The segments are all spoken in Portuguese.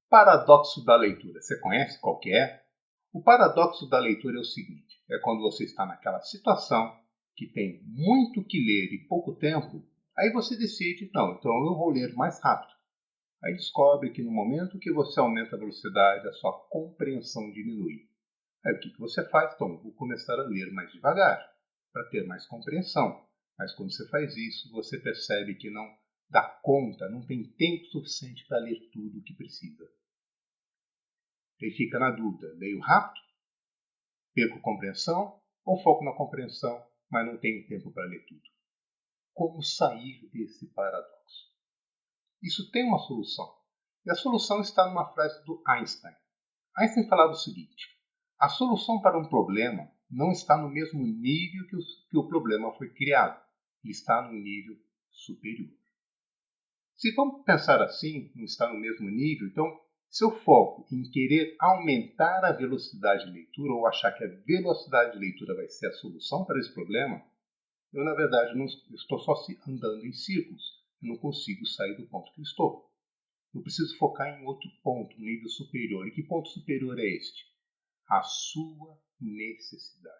Paradoxo da leitura. Você conhece qual que é? O paradoxo da leitura é o seguinte: é quando você está naquela situação que tem muito que ler e pouco tempo, aí você decide, não, então eu vou ler mais rápido. Aí descobre que no momento que você aumenta a velocidade, a sua compreensão diminui. Aí o que você faz? Então, eu vou começar a ler mais devagar, para ter mais compreensão. Mas quando você faz isso, você percebe que não dá conta, não tem tempo suficiente para ler tudo o que precisa. Aí fica na dúvida, leio rápido, perco compreensão ou foco na compreensão, mas não tenho tempo para ler tudo. Como sair desse paradoxo? Isso tem uma solução. E a solução está numa frase do Einstein. Einstein falava o seguinte: a solução para um problema não está no mesmo nível que o problema foi criado. Ele está no nível superior. Se vamos pensar assim, não está no mesmo nível, então, se eu foco em querer aumentar a velocidade de leitura ou achar que a velocidade de leitura vai ser a solução para esse problema, eu, na verdade, não estou só andando em círculos. Eu não consigo sair do ponto que eu estou. Eu preciso focar em outro ponto, no nível superior. E que ponto superior é este? A sua necessidade.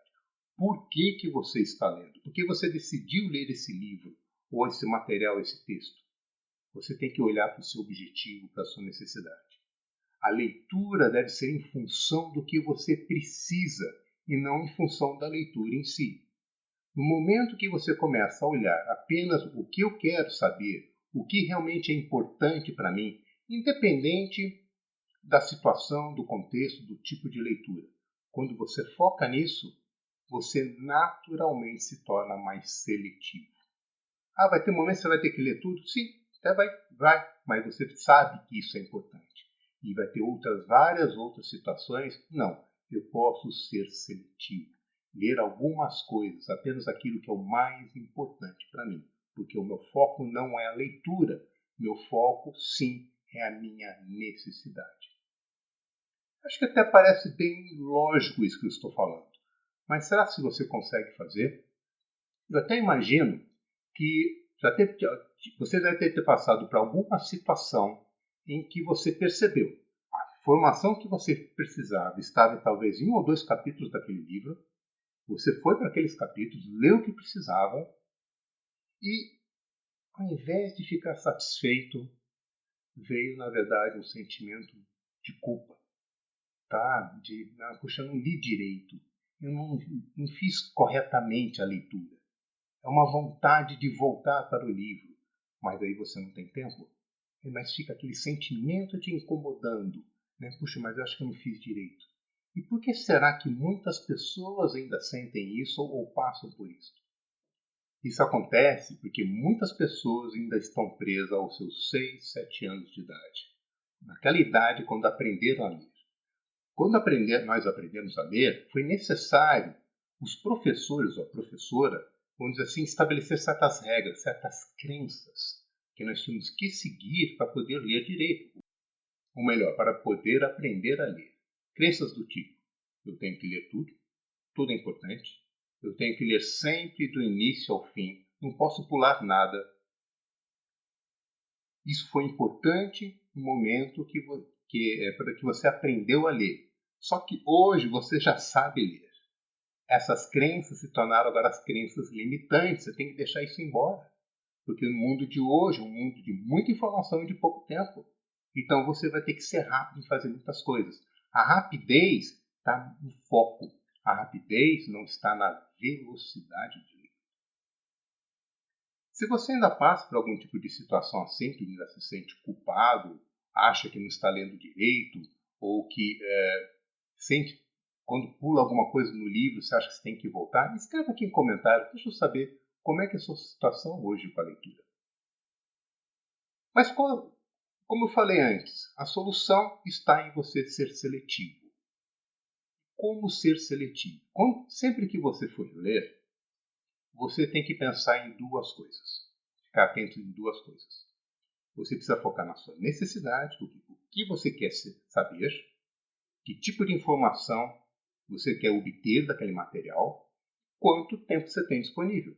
Por que você está lendo? Por que você decidiu ler esse livro, ou esse material, esse texto? Você tem que olhar para o seu objetivo, para a sua necessidade. A leitura deve ser em função do que você precisa e não em função da leitura em si. No momento que você começa a olhar apenas o que eu quero saber, o que realmente é importante para mim, independente da situação, do contexto, do tipo de leitura, quando você foca nisso, você naturalmente se torna mais seletivo. Ah, vai ter momentos que você vai ter que ler tudo? Sim, até vai, mas você sabe que isso é importante. E vai ter várias outras situações? Não, eu posso ser seletivo. Ler algumas coisas, apenas aquilo que é o mais importante para mim. Porque o meu foco não é a leitura, meu foco, sim, é a minha necessidade. Acho que até parece bem lógico isso que eu estou falando. Mas será que você consegue fazer? Eu até imagino que você deve ter passado por alguma situação em que você percebeu a informação que você precisava estava talvez em um ou dois capítulos daquele livro. Você foi para aqueles capítulos, leu o que precisava e, ao invés de ficar satisfeito, veio, na verdade, um sentimento de culpa. Tá? Puxa, eu não li direito. Eu não fiz corretamente a leitura. É uma vontade de voltar para o livro, mas aí você não tem tempo. Mas fica aquele sentimento te incomodando. Né? Puxa, mas eu acho que eu não fiz direito. E por que será que muitas pessoas ainda sentem isso ou passam por isso? Isso acontece porque muitas pessoas ainda estão presas aos seus 6, 7 anos de idade. Naquela idade, quando aprenderam a ler. Quando nós aprendemos a ler, foi necessário os professores ou a professora, vamos dizer assim, estabelecer certas regras, certas crenças que nós tínhamos que seguir para poder ler direito. Ou melhor, para poder aprender a ler. Crenças do tipo: eu tenho que ler tudo, tudo é importante, eu tenho que ler sempre do início ao fim, não posso pular nada. Isso foi importante no momento para que você aprendeu a ler. Só que hoje você já sabe ler. Essas crenças se tornaram agora as crenças limitantes. Você tem que deixar isso embora. Porque no mundo de hoje, um mundo de muita informação e de pouco tempo. Então você vai ter que ser rápido em fazer muitas coisas. A rapidez está no foco. A rapidez não está na velocidade de ler. Se você ainda passa por algum tipo de situação assim, que ainda se sente culpado, acha que não está lendo direito, ou que sente, quando pula alguma coisa no livro, você acha que você tem que voltar, escreva aqui em comentário, deixa eu saber como é que é a sua situação hoje com a leitura. Mas como eu falei antes, a solução está em você ser seletivo. Como ser seletivo? Sempre que você for ler, você tem que pensar em duas coisas. Ficar atento em duas coisas. Você precisa focar na sua necessidade, o que você quer saber, que tipo de informação você quer obter daquele material, quanto tempo você tem disponível.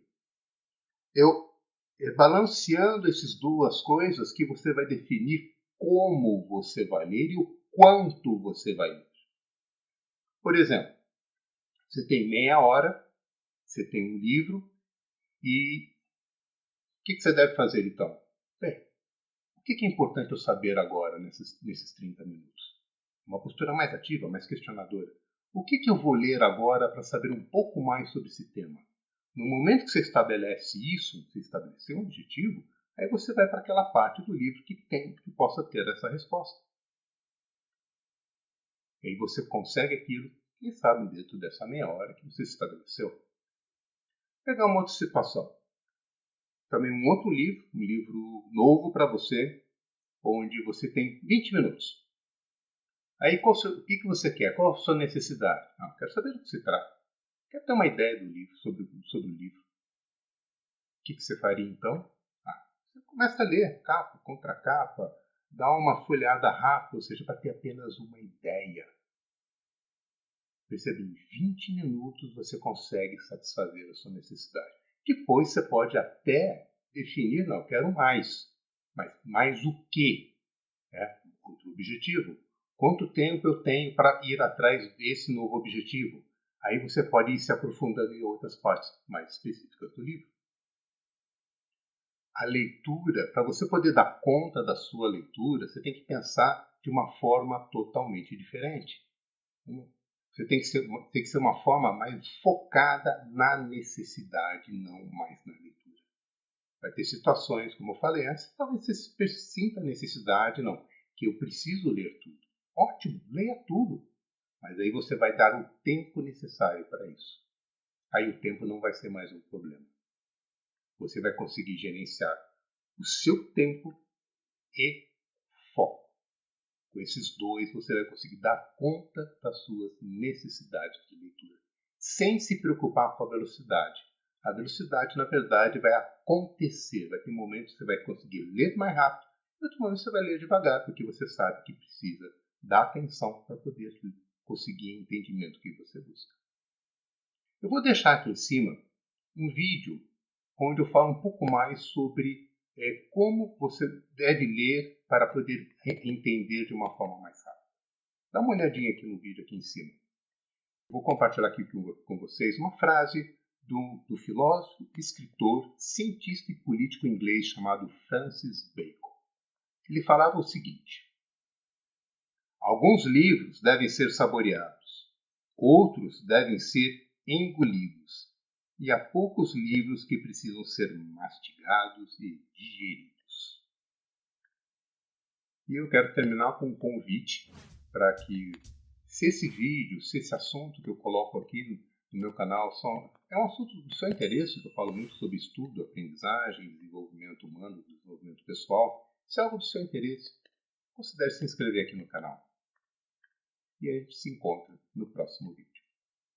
Balanceando essas duas coisas que você vai definir como você vai ler e o quanto você vai ler. Por exemplo, você tem meia hora, você tem um livro e o que você deve fazer então? Bem, o que é importante eu saber agora nesses 30 minutos? Uma postura mais ativa, mais questionadora. O que eu vou ler agora para saber um pouco mais sobre esse tema? No momento que você estabelece isso, você estabeleceu um objetivo, aí você vai para aquela parte do livro que possa ter essa resposta. E aí você consegue aquilo, quem sabe dentro dessa meia hora que você estabeleceu. Pegar uma outra situação. Também um outro livro, um livro novo para você, onde você tem 20 minutos. Aí o que você quer? Qual a sua necessidade? Quero saber do que se trata. Quero ter uma ideia do livro, sobre o livro. O que você faria então? Você começa a ler capa contra capa, dá uma folheada rápida, ou seja, para ter apenas uma ideia. Percebe? Em 20 minutos você consegue satisfazer a sua necessidade. Depois você pode até definir, não, eu quero mais. Mas mais o quê? Outro objetivo. Quanto tempo eu tenho para ir atrás desse novo objetivo? Aí você pode ir se aprofundando em outras partes mais específicas do livro. A leitura, para você poder dar conta da sua leitura, você tem que pensar de uma forma totalmente diferente. Você tem que ser uma forma mais focada na necessidade, não mais na leitura. Vai ter situações, como eu falei antes, talvez você sinta a necessidade, não, que eu preciso ler tudo. Ótimo, leia tudo. Mas aí você vai dar o tempo necessário para isso. Aí o tempo não vai ser mais um problema. Você vai conseguir gerenciar o seu tempo e foco. Com esses dois, você vai conseguir dar conta das suas necessidades de leitura, sem se preocupar com a velocidade. A velocidade, na verdade, vai acontecer. Vai ter momentos que você vai conseguir ler mais rápido, e outros momentos você vai ler devagar, porque você sabe que precisa dar atenção para poder conseguir o entendimento que você busca. Eu vou deixar aqui em cima um vídeo onde eu falo um pouco mais sobre como você deve ler para poder entender de uma forma mais rápida. Dá uma olhadinha aqui no vídeo aqui em cima. Vou compartilhar aqui com vocês uma frase do filósofo, escritor, cientista e político inglês chamado Francis Bacon. Ele falava o seguinte: alguns livros devem ser saboreados, outros devem ser engolidos, e há poucos livros que precisam ser mastigados e digeridos. E eu quero terminar com um convite para que, se esse vídeo, se esse assunto que eu coloco aqui no meu canal é um assunto do seu interesse, que eu falo muito sobre estudo, aprendizagem, desenvolvimento humano, desenvolvimento pessoal, se é algo do seu interesse, considere se inscrever aqui no canal. E a gente se encontra no próximo vídeo.